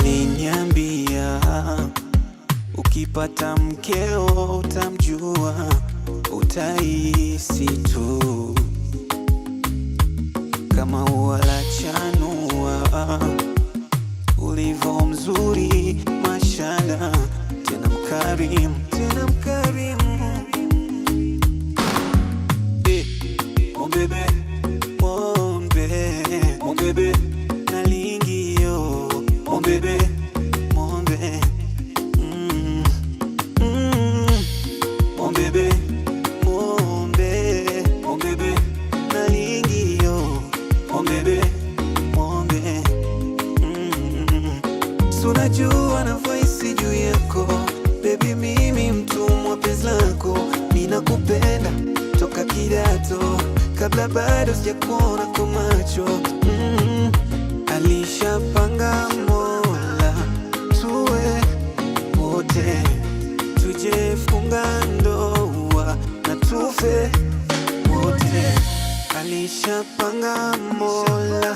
Aliniambia ukipata mkeo utamjua, utahisi tu kama ua la chanua, ulivyo mzuri mashana, tena mkarimu, tena mkarimu. Mon bébé, mon bébé, mon bébé, nalingio, mon bébé, mon bébé, mon bébé, mon bébé, mon bébé, nalingio, mon bébé, mon bébé. Sunajua nafasi juu yako, baby, mimi mtumwa penzi lako, ninakupenda toka kidato, kabla bado sijakuona kwa macho. Alishapanga Mola tuwe wote, tuje funga ndoa na tufe wote. Alishapanga Mola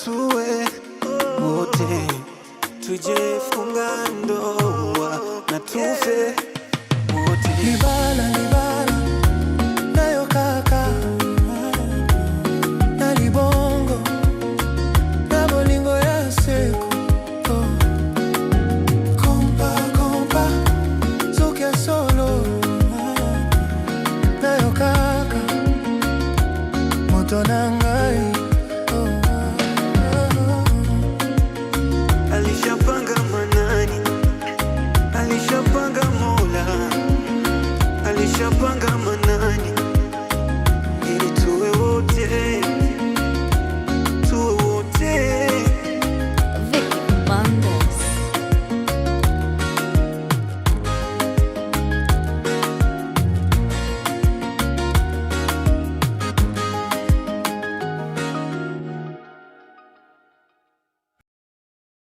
tuwe wote, tuje funga ndoa na tufe wote.